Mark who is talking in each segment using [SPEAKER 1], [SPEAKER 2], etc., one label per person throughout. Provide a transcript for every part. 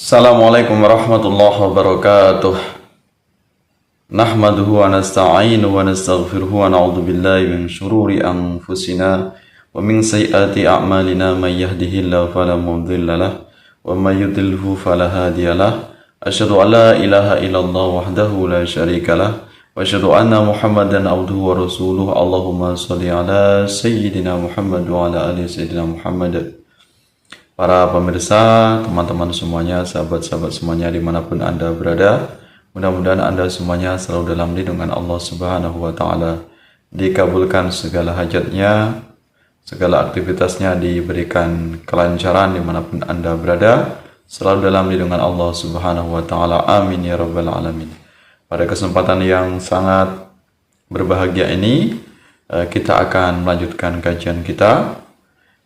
[SPEAKER 1] Assalamualaikum warahmatullahi wabarakatuh. Nahmaduhu wa nasta'inu wa nastaghfiruhu wa na'udzu billahi min syururi anfusina wa min sayyiati a'malina may yahdihillahu fala mudilla lahu wa may yudlilhu fala hadiya lahu. Asyhadu an la ilaha illallah wahdahu la syarika lahu wa asyhadu anna Muhammadan abduhu wa rasuluhu. Allahumma shalli ala sayyidina Muhammad wa ala ali sayyidina Muhammad. Para pemirsa, teman-teman semuanya, sahabat-sahabat semuanya dimanapun Anda berada, mudah-mudahan Anda semuanya selalu dalam lindungan Allah Subhanahu wa Ta'ala, dikabulkan segala hajatnya, segala aktivitasnya diberikan kelancaran dimanapun Anda berada, selalu dalam lindungan Allah Subhanahu wa Ta'ala. Amin ya rabbal alamin. Pada kesempatan yang sangat berbahagia ini, kita akan melanjutkan kajian kita,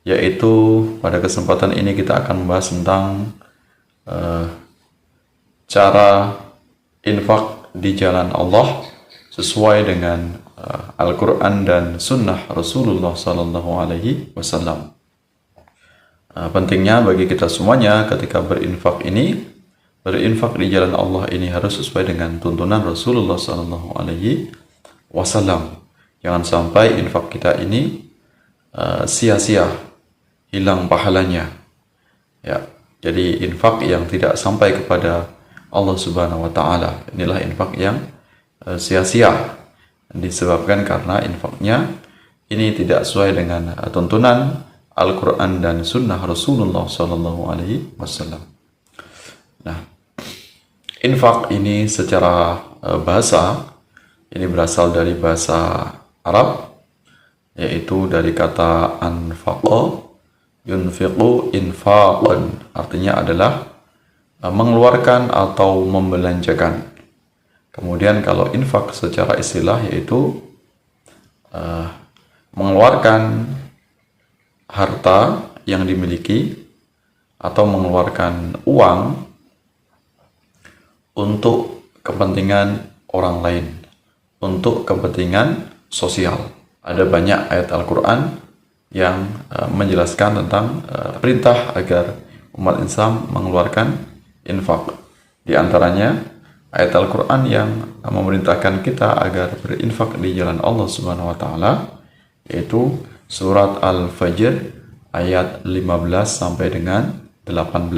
[SPEAKER 1] yaitu pada kesempatan ini kita akan membahas tentang cara infak di jalan Allah sesuai dengan Al-Quran dan Sunnah Rasulullah Sallallahu Alaihi Wasallam. Pentingnya bagi kita semuanya ketika berinfak di jalan Allah ini harus sesuai dengan tuntunan Rasulullah Sallallahu Alaihi Wasallam. Jangan sampai infak kita ini sia-sia, hilang pahalanya. Ya, jadi infak yang tidak sampai kepada Allah Subhanahu wa Ta'ala, inilah infak yang sia-sia, disebabkan karena infaknya ini tidak sesuai dengan tuntunan Al-Quran dan Sunnah Rasulullah Sallallahu Alaihi Wasallam. Nah, infak ini secara bahasa ini berasal dari bahasa Arab, yaitu dari kata anfaqa yunfiqu infaqan, artinya adalah mengeluarkan atau membelanjakan. Kemudian kalau infak secara istilah yaitu mengeluarkan harta yang dimiliki atau mengeluarkan uang untuk kepentingan orang lain, untuk kepentingan sosial. Ada banyak ayat Al-Quran yang menjelaskan tentang perintah agar umat Islam mengeluarkan infak. Di antaranya ayat Al-Quran yang memerintahkan kita agar berinfak di jalan Allah Subhanahu wa Ta'ala, yaitu surat Al-Fajr ayat 15 sampai dengan 18.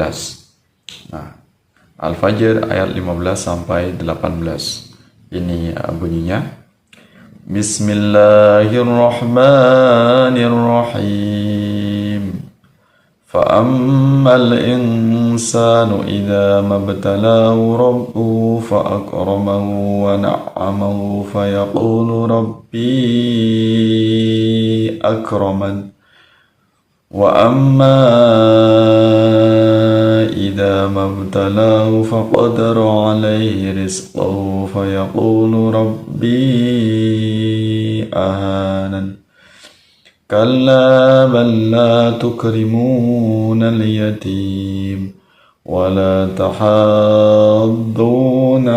[SPEAKER 1] Nah, Al-Fajr ayat 15 sampai 18. Ini bunyinya: Bismillahirrahmanirrahim. Fa'ammal insanu idza mabtalahu rabbuhu fa'akramahu wa na'amahu fayaqulu rabbi akraman. Wa amma idza mabtalahu faqadara alayhi rizqahu fayaqulu rabbi ahanan. Kalla bal la tukrimuna al-yatim wa la tahadduna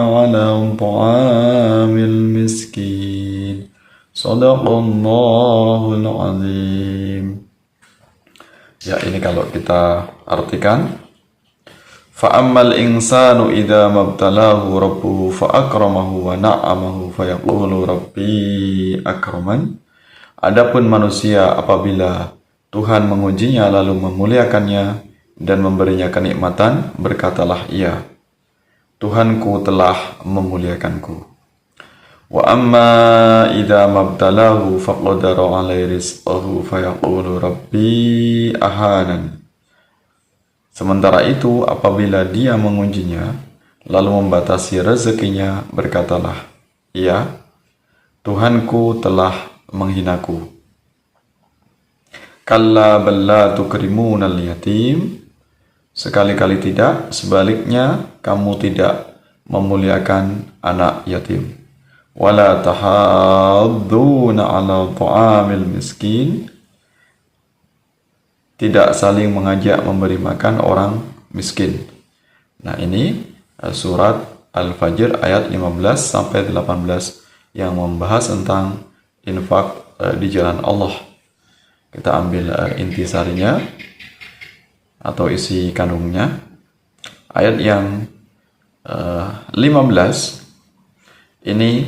[SPEAKER 1] ala ta'amil miskin. Shadaqallahul azim. Ya, ini kalau kita artikan, fa'ammal insanu idza mabtalahu rabbuhu fa'akramahu wa na'amahu fayaqulu rabbi akraman. Adapun manusia apabila Tuhan mengujinya lalu memuliakannya dan memberinya kenikmatan, berkatalah ia, Tuhanku telah memuliakanku. Wa amma idza mabtalahu faqadara alaihi rizqahu fayaqulu rabbi ahanan. Sementara itu apabila dia mengujinya lalu membatasi rezekinya, berkatalah ia, Tuhanku telah menghinaku. Kalla bal la tukrimunal yatim. Sekali-kali tidak, sebaliknya kamu tidak memuliakan anak yatim. Wala tahadduna ala ta'amil miskin. Tidak saling mengajak memberi makan orang miskin. Nah, ini surat Al-Fajr ayat 15 sampai 18 yang membahas tentang infak di jalan Allah. Kita ambil intisarinya atau isi kandungnya. ayat yang 15 ini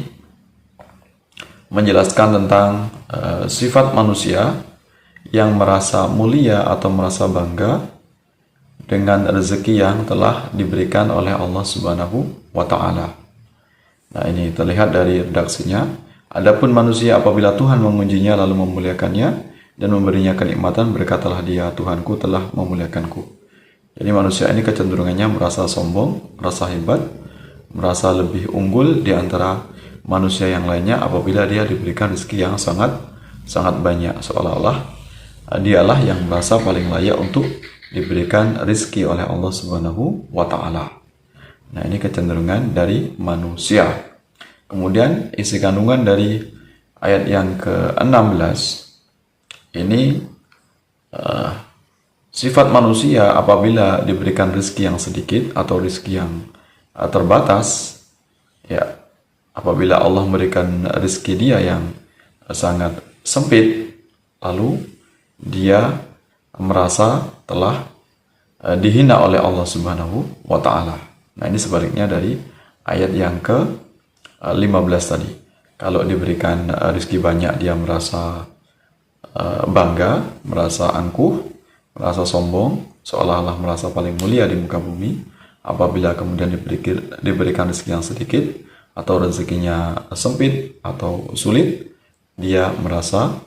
[SPEAKER 1] menjelaskan tentang sifat manusia yang merasa mulia atau merasa bangga dengan rezeki yang telah diberikan oleh Allah Subhanahu wa taala. Nah, ini terlihat dari redaksinya. Adapun manusia apabila Tuhan mengujinya lalu memuliakannya dan memberinya kenikmatan, berkatalah dia, Tuhanku telah memuliakanku. Jadi manusia ini kecenderungannya merasa sombong, merasa hebat, merasa lebih unggul di antara manusia yang lainnya apabila dia diberikan rezeki yang sangat banyak, seolah-olah dialah yang merasa paling layak untuk diberikan rezeki oleh Allah Subhanahu wa taala. Nah, ini kecenderungan dari manusia. Kemudian isi kandungan dari ayat yang ke-16 ini sifat manusia apabila diberikan rezeki yang sedikit atau rezeki yang terbatas, ya, apabila Allah memberikan rezeki dia yang sangat sempit, lalu dia merasa telah dihina oleh Allah Subhanahu wa taala. Nah, ini sebaliknya dari ayat yang ke-15 tadi. Kalau diberikan rezeki banyak, dia merasa bangga, merasa angkuh, merasa sombong, seolah-olah merasa paling mulia di muka bumi. Apabila kemudian diberikan rezeki yang sedikit atau rezekinya sempit atau sulit, dia merasa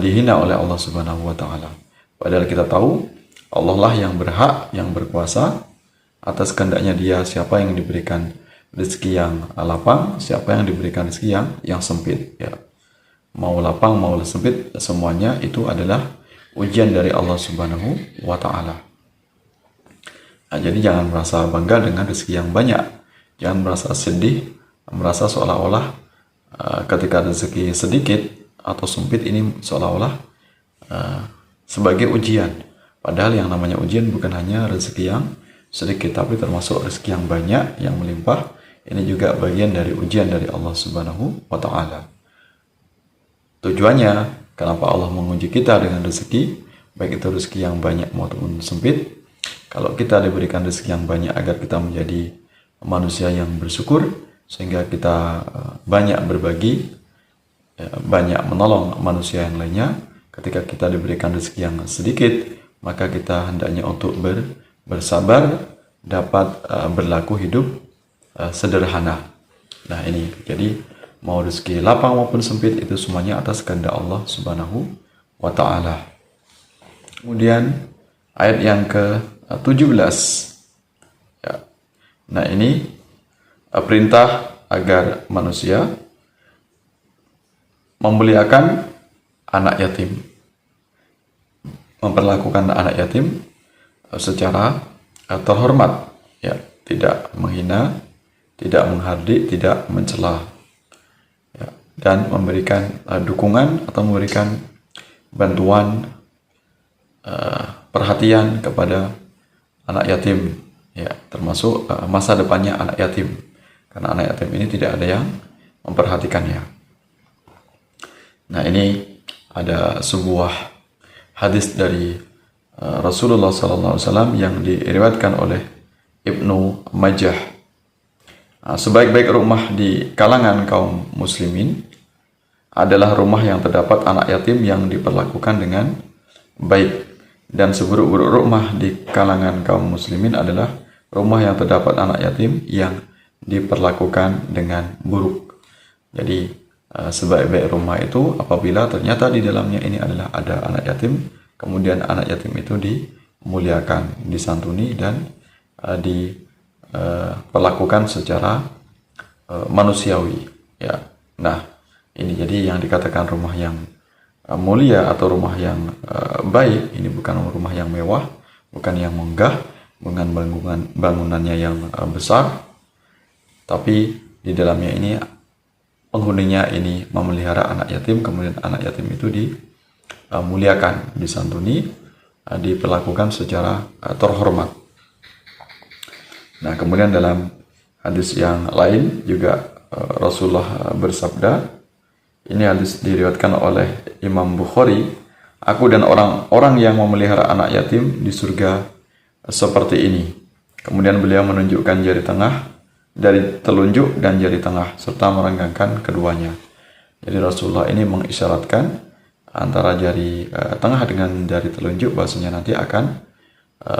[SPEAKER 1] dihina oleh Allah Subhanahu wa taala. Padahal kita tahu Allah lah yang berhak, yang berkuasa atas kehendaknya dia, siapa yang diberikan rezeki yang lapang, siapa yang diberikan rezeki yang sempit, ya. Mau lapang mau sempit, semuanya itu adalah ujian dari Allah Subhanahu wa taala. Nah, jadi jangan merasa bangga dengan rezeki yang banyak, jangan merasa sedih, merasa seolah-olah ketika rezeki sedikit atau sempit ini seolah-olah sebagai ujian. Padahal yang namanya ujian bukan hanya rezeki yang sedikit, tapi termasuk rezeki yang banyak, yang melimpah. Ini juga bagian dari ujian dari Allah Subhanahu wa taala. Tujuannya, kenapa Allah menguji kita dengan rezeki, baik itu rezeki yang banyak maupun sempit. Kalau kita diberikan rezeki yang banyak agar kita menjadi manusia yang bersyukur, sehingga kita banyak berbagi, banyak menolong manusia yang lainnya. Ketika kita diberikan rezeki yang sedikit, maka kita hendaknya untuk bersabar, dapat berlaku hidup sederhana. Nah, ini jadi mau rezeki lapang maupun sempit itu semuanya atas kehendak Allah Subhanahu wa taala. Kemudian ayat yang ke-17. Ya. Nah, ini perintah agar manusia memuliakan anak yatim, memperlakukan anak yatim secara terhormat, ya, tidak menghina, tidak menghardik, tidak mencela, ya, dan memberikan dukungan atau memberikan bantuan, perhatian kepada anak yatim, ya, termasuk masa depannya anak yatim, karena anak yatim ini tidak ada yang memperhatikannya. Nah, ini ada sebuah hadis dari Rasulullah SAW yang diriwayatkan oleh Ibnu Majah. Sebaik-baik rumah di kalangan kaum muslimin adalah rumah yang terdapat anak yatim yang diperlakukan dengan baik, dan seburuk-buruk rumah di kalangan kaum muslimin adalah rumah yang terdapat anak yatim yang diperlakukan dengan buruk. Jadi sebaik-baik rumah itu apabila ternyata di dalamnya ini adalah ada anak yatim, kemudian anak yatim itu dimuliakan, disantuni, dan diperlakukan secara manusiawi, ya. Nah, ini jadi yang dikatakan rumah yang mulia atau rumah yang baik ini bukan rumah yang mewah, bukan yang megah, bukan bangunannya yang besar, tapi di dalamnya ini penghuninya ini memelihara anak yatim, kemudian anak yatim itu dimuliakan, disantuni, diperlakukan secara terhormat. Nah, kemudian dalam hadis yang lain juga Rasulullah bersabda, ini hadis diriwayatkan oleh Imam Bukhari, aku dan orang-orang yang memelihara anak yatim di surga seperti ini. Kemudian beliau menunjukkan jari tengah, jari telunjuk dan jari tengah serta merenggangkan keduanya. Jadi Rasulullah ini mengisyaratkan antara jari tengah dengan jari telunjuk bahwasanya nanti akan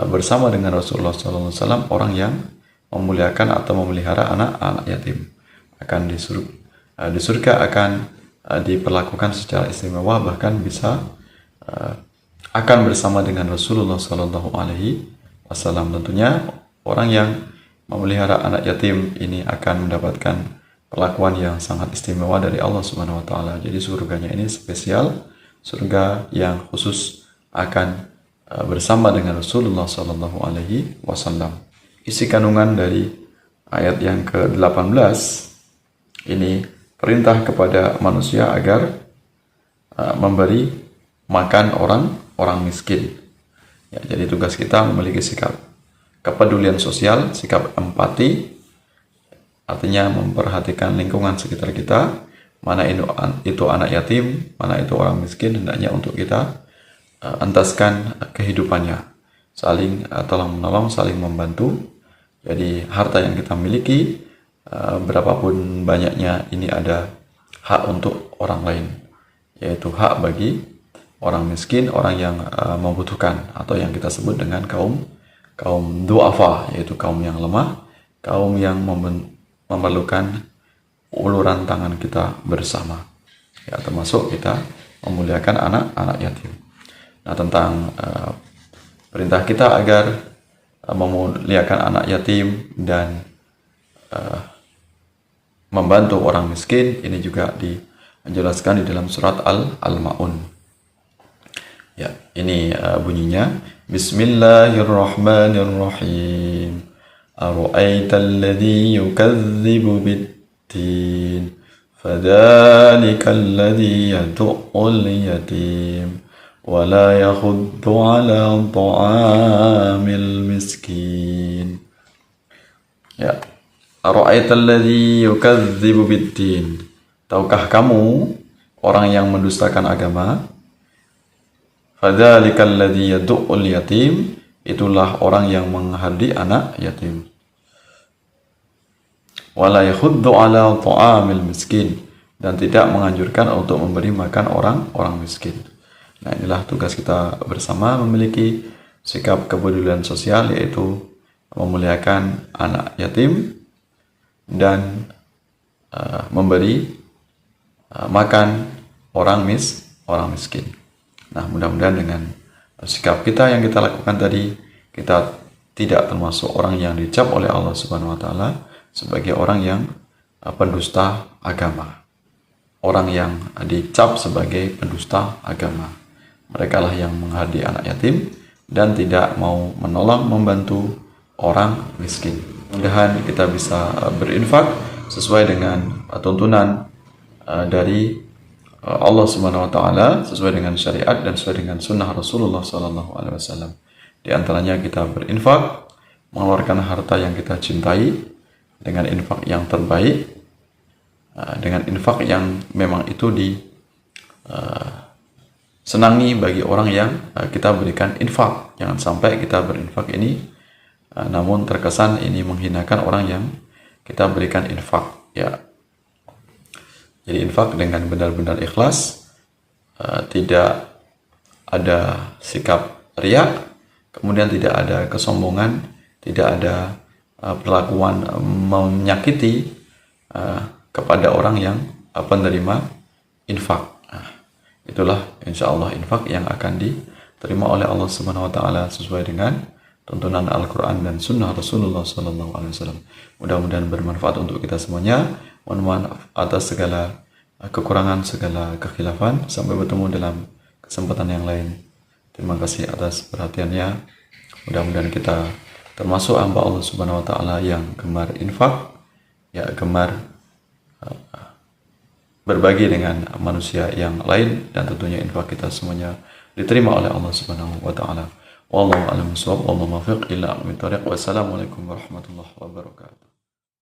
[SPEAKER 1] bersama dengan Rasulullah SAW orang yang memuliakan atau memelihara anak-anak yatim. Akan di surga akan diperlakukan secara istimewa, bahkan bisa akan bersama dengan Rasulullah SAW. Tentunya orang yang memelihara anak yatim ini akan mendapatkan perlakuan yang sangat istimewa dari Allah Subhanahu wa taala. Jadi surganya ini spesial, surga yang khusus akan bersama dengan Rasulullah SAW. Isi kandungan dari ayat yang ke-18 ini perintah kepada manusia agar memberi makan orang miskin. Ya, jadi tugas kita memiliki sikap kepedulian sosial, sikap empati, artinya memperhatikan lingkungan sekitar kita, mana itu anak yatim, mana itu orang miskin, hendaknya untuk kita entaskan kehidupannya, saling tolong-menolong, saling membantu. Jadi harta yang kita miliki, berapapun banyaknya, ini ada hak untuk orang lain, yaitu hak bagi orang miskin, orang yang membutuhkan, atau yang kita sebut dengan kaum du'afa, yaitu kaum yang lemah, kaum yang memerlukan uluran tangan kita bersama. Ya, termasuk kita memuliakan anak-anak yatim. Nah, tentang perintah kita agar memuliakan anak yatim dan membantu orang miskin, ini juga dijelaskan di dalam surat Al-Ma'un. Ya, ini bunyinya. Bismillahirrahmanirrahim. Ara'aital ladzi yukadzibu bid-din, fadzalikal ladzi yad'ul yatim wa la yakhuddu 'ala ta'amil miskin. Ya. Ara'aital ladzi yukadzibu bid-din. Tahukah kamu orang yang mendustakan agama? Fadzalikal ladzi yad'ul yatim, itulah orang yang menghardi anak yatim. Wala yakhuddu 'ala ta'amil miskin, dan tidak menganjurkan untuk memberi makan orang miskin. Nah, inilah tugas kita bersama, memiliki sikap kepedulian sosial, yaitu memuliakan anak yatim dan memberi makan orang miskin. Nah, mudah-mudahan dengan sikap kita yang kita lakukan tadi, kita tidak termasuk orang yang dicap oleh Allah Subhanahu wa taala sebagai orang yang pendusta agama. Orang yang dicap sebagai pendusta agama, mereka lah yang menghardi anak yatim dan tidak mau menolong, membantu orang miskin. Mudah-mudahan kita bisa berinfak sesuai dengan tuntunan dari Allah Subhanahu wa taala, sesuai dengan syariat dan sesuai dengan sunnah Rasulullah sallallahu alaihi wasallam. Di antaranya kita berinfak, mengeluarkan harta yang kita cintai dengan infak yang terbaik, dengan infak yang memang itu senangi bagi orang yang kita berikan infak. Jangan sampai kita berinfak ini namun terkesan ini menghinakan orang yang kita berikan infak. Ya, jadi infak dengan benar-benar ikhlas, tidak ada sikap riya, kemudian tidak ada kesombongan, tidak ada perlakuan menyakiti kepada orang yang penerima infak. Nah, itulah insya Allah infak yang akan diterima oleh Allah Subhanahu wa taala sesuai dengan tuntunan Al-Quran dan Sunnah Rasulullah Sallallahu Alaihi Wasallam. Mudah-mudahan bermanfaat untuk kita semuanya. Mohon maaf atas segala kekurangan, segala kekhilafan. Sampai bertemu dalam kesempatan yang lain. Terima kasih atas perhatiannya. Mudah-mudahan kita termasuk hamba Allah Subhanahu Wa Taala yang gemar infak, ya gemar berbagi dengan manusia yang lain, dan tentunya infak kita semuanya diterima oleh Allah Subhanahu Wa Taala. Wallahu a'lam bishawab. Wallahu muwaffiq ila aqwamit thoriq. Wassalamualaikum warahmatullahi wabarakatuh.